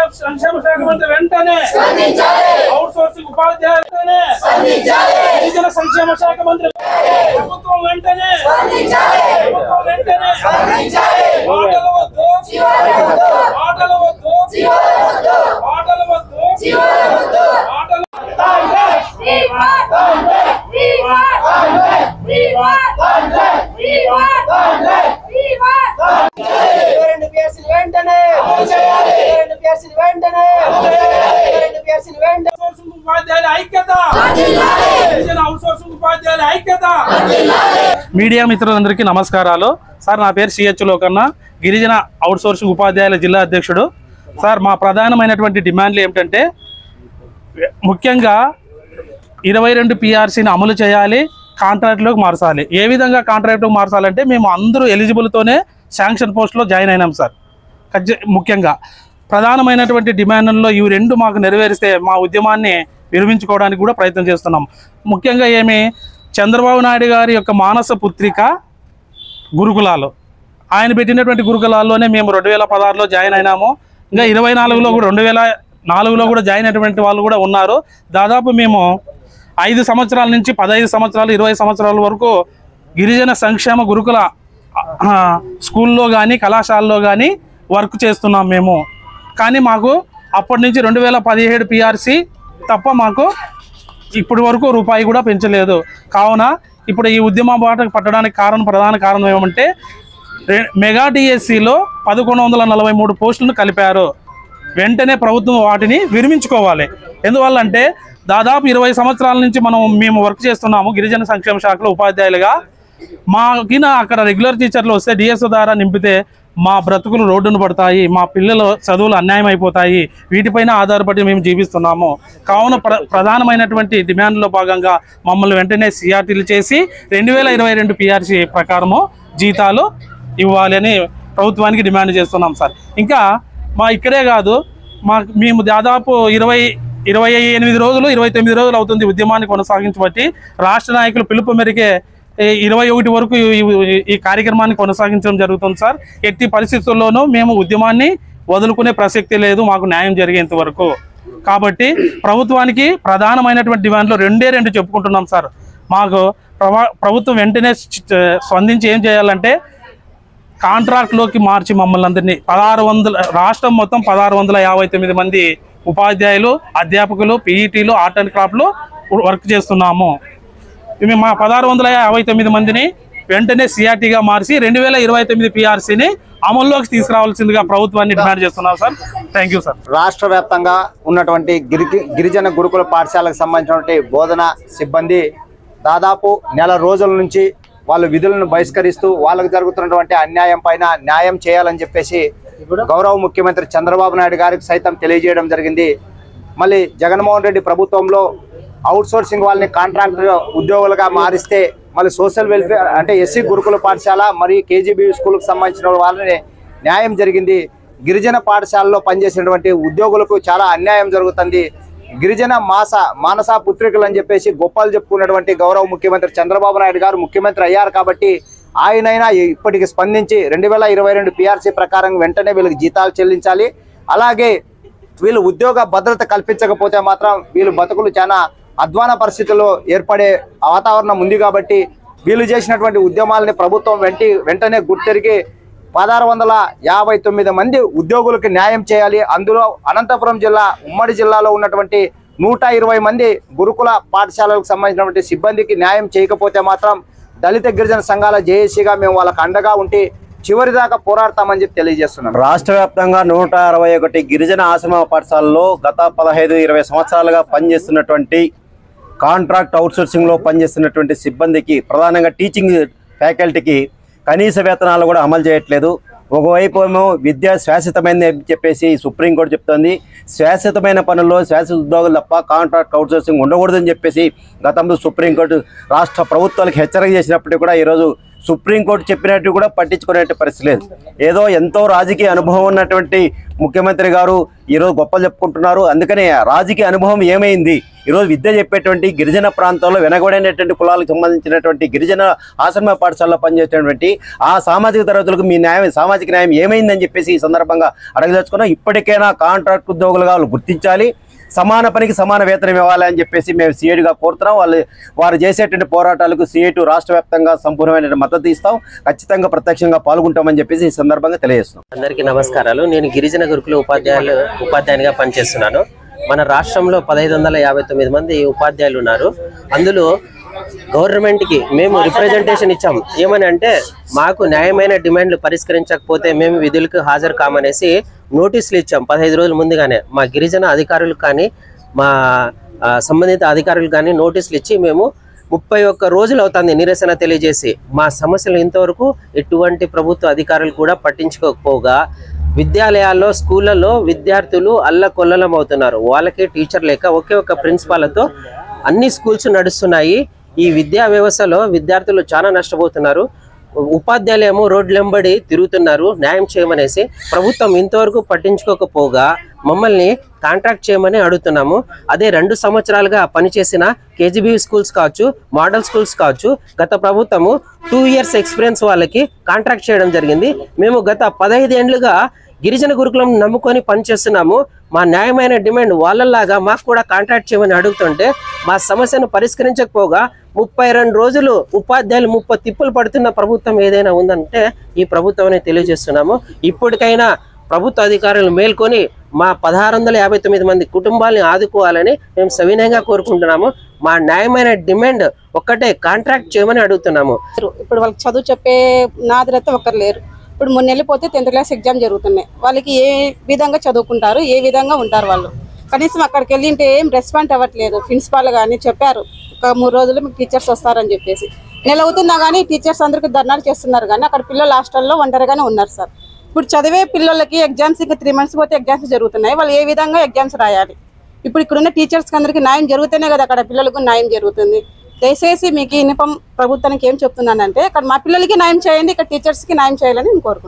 సంక్షేమ శాఖ మంత్రి వెంటనే అవుట్ సోర్సింగ్ ఉపాధ్యాయులనే గిరిజన సంక్షేమ శాఖ మంత్రి ప్రభుత్వం వెంటనే మాటలు వద్దు మాటలు మీడియా మిత్రులందరికీ నమస్కారాలు సార్. నా పేరు సిహెచ్ లోకన్న, గిరిజన అవుట్ సోర్సింగ్ ఉపాధ్యాయుల జిల్లా అధ్యక్షుడు. సార్, మా ప్రధానమైనటువంటి డిమాండ్లు ఏమిటంటే ముఖ్యంగా 22 PRCని అమలు చేయాలి, కాంట్రాక్ట్లోకి మార్చాలి. ఏ విధంగా కాంట్రాక్ట్లోకి మార్చాలంటే మేము అందరూ ఎలిజిబుల్తోనే శాంక్షన్ పోస్ట్లో జాయిన్ అయినాం సార్. ముఖ్యంగా ప్రధానమైనటువంటి డిమాండ్లలో ఇవి రెండు మాకు నెరవేరిస్తే మా ఉద్యమాన్ని విరమించుకోవడానికి కూడా ప్రయత్నం చేస్తున్నాం. ముఖ్యంగా చంద్రబాబు నాయుడు గారి యొక్క మానస పుత్రిక గురుకులాలు, ఆయన పెట్టినటువంటి గురుకులాల్లోనే మేము 2016లో జాయిన్ అయినాము. ఇంకా 24లో కూడా 2004లో కూడా జాయిన్ అయినటువంటి వాళ్ళు కూడా ఉన్నారు. దాదాపు మేము 5 సంవత్సరాల నుంచి 15 సంవత్సరాలు 20 సంవత్సరాల వరకు గిరిజన సంక్షేమ గురుకుల స్కూల్లో కానీ కళాశాలలో కానీ వర్క్ చేస్తున్నాం మేము. కానీ మాకు అప్పటి నుంచి 2017 PRC తప్ప మాకు ఇప్పటి వరకు రూపాయి కూడా పెంచలేదు. కావున ఇప్పుడు ఈ ఉద్యమ బాట పట్టడానికి ప్రధాన కారణం ఏమంటే మెగా డిఎస్సిలో 1143 పోస్టులను కలిపారు. వెంటనే ప్రభుత్వం వాటిని విరమించుకోవాలి. ఎందువల్లంటే దాదాపు 20 సంవత్సరాల నుంచి మేము వర్క్ చేస్తున్నాము గిరిజన సంక్షేమ శాఖలో ఉపాధ్యాయులుగా. మాకిన అక్కడ రెగ్యులర్ టీచర్లు వస్తే డిఎస్ఓ ద్వారా నింపితే మా బ్రతుకులు రోడ్డును పడతాయి, మా పిల్లల చదువులు అన్యాయం అయిపోతాయి. వీటిపైన ఆధారపడి మేము జీవిస్తున్నాము. కావున ప్రధానమైనటువంటి డిమాండ్లో భాగంగా మమ్మల్ని వెంటనే సిఆర్టీలు చేసి 2022 PRC ప్రకారము జీతాలు ఇవ్వాలి అని ప్రభుత్వానికి డిమాండ్ చేస్తున్నాం సార్. ఇంకా ఇక్కడే కాదు, మేము దాదాపు 28 రోజులు 29 రోజులు అవుతుంది ఉద్యమాన్ని కొనసాగించబట్టి. రాష్ట్ర నాయకులు పిలుపు మేరకే 21 వరకు ఈ కార్యక్రమాన్ని కొనసాగించడం జరుగుతుంది సార్. ఎట్టి పరిస్థితుల్లోనూ మేము ఉద్యమాన్ని వదులుకునే ప్రసక్తి లేదు మాకు న్యాయం జరిగేంత వరకు. కాబట్టి ప్రభుత్వానికి ప్రధానమైనటువంటి డిమాండ్లు 2 చెప్పుకుంటున్నాం సార్. మాకు ప్రభుత్వం వెంటనే స్పందించి ఏం చేయాలంటే కాంట్రాక్ట్లోకి మార్చి మమ్మల్ని అందరినీ 1600 రాష్ట్రం మొత్తం 1659 మంది ఉపాధ్యాయులు, అధ్యాపకులు, పీఈటీలు, ఆర్ట్ అండ్ క్రాఫ్ట్లు వర్క్ చేస్తున్నాము. మేము మా 1659 మందిని వెంటనే సిఆర్టీగా మార్చి 2029 PRCని అమల్లోకి తీసుకురావాల్సిందిగా ప్రభుత్వాన్ని డిమాండ్ చేస్తున్నాం సార్. Thank you sir. రాష్ట్ర వ్యాప్తంగా ఉన్నటువంటి గిరిజన గురుకుల పాఠశాలకు సంబంధించినటువంటి బోధన సిబ్బంది దాదాపు నెల రోజుల నుంచి వాళ్ళు విధులను బహిష్కరిస్తూ వాళ్ళకు జరుగుతున్నటువంటి అన్యాయం పైన న్యాయం చేయాలని చెప్పేసి గౌరవ ముఖ్యమంత్రి చంద్రబాబు నాయుడు గారికి సైతం తెలియజేయడం జరిగింది. మళ్ళీ జగన్మోహన్ రెడ్డి ప్రభుత్వంలో అవుట్ సోర్సింగ్ వాళ్ళని కాంట్రాక్ట్ ఉద్యోగులుగా మారిస్తే మళ్ళీ సోషల్ వెల్ఫేర్ అంటే ఎస్సీ గురుకుల పాఠశాల మరియు కేజీబీ స్కూల్కి సంబంధించిన వాళ్ళని న్యాయం జరిగింది. గిరిజన పాఠశాలలో పనిచేసినటువంటి ఉద్యోగులకు చాలా అన్యాయం జరుగుతుంది. గిరిజన మానస పుత్రికలు అని చెప్పేసి గొప్పలు చెప్పుకున్నటువంటి గౌరవ ముఖ్యమంత్రి చంద్రబాబు నాయుడు గారు ముఖ్యమంత్రి అయ్యారు కాబట్టి ఆయనైనా ఇప్పటికి స్పందించి 2022 PRC ప్రకారం వెంటనే వీళ్ళకి జీతాలు చెల్లించాలి. అలాగే వీళ్ళు ఉద్యోగ భద్రత కల్పించకపోతే మాత్రం వీళ్ళు బతుకులు చాలా అధ్వాన పరిస్థితుల్లో ఏర్పడే వాతావరణం ఉంది. కాబట్టి వీళ్ళు చేసినటువంటి ఉద్యమాలని ప్రభుత్వం వెంటనే గుర్తెరిగి 1659 మంది ఉద్యోగులకు న్యాయం చేయాలి. అందులో అనంతపురం జిల్లా ఉమ్మడి జిల్లాలో ఉన్నటువంటి 120 మంది గురుకుల పాఠశాలకు సంబంధించినటువంటి సిబ్బందికి న్యాయం చేయకపోతే మాత్రం దళిత గిరిజన సంఘాల జేఏసీగా మేము వాళ్ళకు అండగా ఉండి చివరిదాకా పోరాడతామని చెప్పి తెలియజేస్తున్నాం. రాష్ట్ర వ్యాప్తంగా 161 గిరిజన ఆశ్రమ పాఠశాలలో గత 15-20 సంవత్సరాలుగా పనిచేస్తున్నటువంటి కాంట్రాక్ట్ అవుట్సోర్సింగ్లో పనిచేస్తున్నటువంటి సిబ్బందికి ప్రధానంగా టీచింగ్ ఫ్యాకల్టీకి కనీస వేతనాలు కూడా అమలు చేయట్లేదు. ఒకవైపు ఏమో విద్య శాశ్వతమైనది అని చెప్పేసి సుప్రీంకోర్టు చెప్తోంది. శాశ్వతమైన పనుల్లో శాశ్వత ఉద్యోగులు తప్ప కాంట్రాక్ట్ అవుట్సోర్సింగ్ ఉండకూడదని చెప్పేసి గతంలో సుప్రీంకోర్టు రాష్ట్ర ప్రభుత్వాలకు హెచ్చరిక చేసినప్పటికీ కూడా ఈరోజు సుప్రీంకోర్టు చెప్పినట్టు కూడా పట్టించుకునే పరిస్థితి లేదు. ఏదో ఎంతో రాజకీయ అనుభవం ఉన్నటువంటి ముఖ్యమంత్రి గారు ఈరోజు గొప్పలు చెప్పుకుంటున్నారు. అందుకనే రాజకీయ అనుభవం ఏమైంది? ఈరోజు విద్య చెప్పేటువంటి గిరిజన ప్రాంతాల్లో వెనకబడినటువంటి కులాలకు సంబంధించినటువంటి గిరిజన ఆశ్రమ పాఠశాలలో పనిచేసేటువంటి ఆ సామాజిక తరగతులకు మీ సామాజిక న్యాయం ఏమైందని చెప్పేసి ఈ సందర్భంగా అడగదలుచుకున్నాం. ఇప్పటికైనా కాంట్రాక్ట్ ఉద్యోగులుగా వాళ్ళు గుర్తించాలి, సమాన పనికి సమాన వేతనం ఇవ్వాలని చెప్పేసి మేము సిఐటిగా కోరుతున్నాం. వారు చేసేటువంటి పోరాటాలకు సిఐటి రాష్ట్ర వ్యాప్తంగా సంపూర్ణమైన మద్దతు ఇస్తాం, ఖచ్చితంగా ప్రత్యక్షంగా పాల్గొంటామని చెప్పేసి ఈ సందర్భంగా తెలియజేస్తున్నాం. అందరికీ నమస్కారాలు. నేను గిరిజన గురుకుల ఉపాధ్యాయునిగా పనిచేస్తున్నాను. మన రాష్ట్రంలో 1559 మంది ఉపాధ్యాయులు ఉన్నారు. అందులో గవర్నమెంట్కి మేము రిప్రజెంటేషన్ ఇచ్చాం. ఏమని అంటే, మాకు న్యాయమైన డిమాండ్లు పరిష్కరించకపోతే మేము విధులకు హాజరు కామనేసి నోటీసులు ఇచ్చాం 15 రోజుల ముందుగానే. మా గిరిజన అధికారులు కానీ మా సంబంధిత అధికారులు కానీ నోటీసులు ఇచ్చి మేము 31 రోజులు అవుతుంది నిరసన తెలియజేసి. మా సమస్యలు ఇంతవరకు ఎటువంటి ప్రభుత్వ అధికారులు కూడా పట్టించుకోకపోగా విద్యాలయాల్లో స్కూళ్ళలో విద్యార్థులు అల్లకొల్లలం అవుతున్నారు. వాళ్ళకి టీచర్ లేక ఒకే ఒక ప్రిన్సిపాల్తో అన్ని స్కూల్స్ నడుస్తున్నాయి. ఈ విద్యా వ్యవస్థలో విద్యార్థులు చాలా నష్టపోతున్నారు. ఉపాధ్యాయులేమో రోడ్లెంబడి తిరుగుతున్నారు న్యాయం చేయమనేసి. ప్రభుత్వం ఇంతవరకు పట్టించుకోకపోగా మమ్మల్ని కాంట్రాక్ట్ చేయమని అడుగుతున్నాము. అదే 2 సంవత్సరాలుగా పనిచేసిన కేజీబీ స్కూల్స్ కావచ్చు, మోడల్ స్కూల్స్ కావచ్చు, గత ప్రభుత్వము 2 years ఎక్స్పీరియన్స్ వాళ్ళకి కాంట్రాక్ట్ చేయడం జరిగింది. మేము గత 15 ఏళ్లుగా గిరిజన గురుకులం నమ్ముకొని పనిచేస్తున్నాము. మా న్యాయమైన డిమాండ్ వాళ్ళలాగా మాకు కూడా కాంట్రాక్ట్ చేయమని అడుగుతుంటే మా సమస్యను పరిష్కరించకపోగా 32 రోజులు ఉపాధ్యాయులు 30 తిప్పులు పడుతున్న ప్రభుత్వం ఏదైనా ఉందంటే ఈ ప్రభుత్వమే తెలియజేస్తున్నాము. ఇప్పటికైనా ప్రభుత్వ అధికారులు మేల్కొని మా 1659 మంది కుటుంబాలని ఆదుకోవాలని మేము సవినయంగా కోరుకుంటున్నాము. మా న్యాయమైన డిమాండ్ ఒక్కటే, కాంట్రాక్ట్ చేయమని అడుగుతున్నాము. ఇప్పుడు వాళ్ళకి చదువు చెప్పే నాదులైతే ఒకరు లేరు. ఇప్పుడు 3 నెలలు పోతే 10th క్లాస్ ఎగ్జామ్ జరుగుతున్నాయి. వాళ్ళకి ఏ విధంగా చదువుకుంటారు, ఏ విధంగా ఉంటారు వాళ్ళు? కనీసం అక్కడికి వెళ్ళింటే ఏం రెస్పాండ్ అవ్వట్లేదు. ప్రిన్సిపాల్ కానీ చెప్పారు ఒక 3 రోజులు మీకు టీచర్స్ వస్తారని చెప్పేసి. నెల అవుతున్నా కానీ టీచర్స్ అందరికీ ధర్నాలు చేస్తున్నారు, కానీ అక్కడ పిల్లలు హాస్టల్లో ఒంటరిగానే ఉన్నారు సార్. ఇప్పుడు చదివే పిల్లలకి ఎగ్జామ్స్ ఇంకా 3 months పోతే ఎగ్జామ్స్ జరుగుతున్నాయి. వాళ్ళు ఏ విధంగా ఎగ్జామ్స్ రాయాలి? ఇప్పుడు ఇక్కడున్న టీచర్స్కి అందరికీ న్యాయం జరుగుతూనే కదా అక్కడ పిల్లలకు న్యాయం జరుగుతుంది. దయచేసి మీకు ప్రభుత్వానికి ఏం చెప్తున్నానంటే, ఇక్కడ మా పిల్లలకి న్యాయం చేయండి, ఇక్కడ టీచర్స్కి న్యాయం చేయాలని నేను కోరుకుంటున్నాను.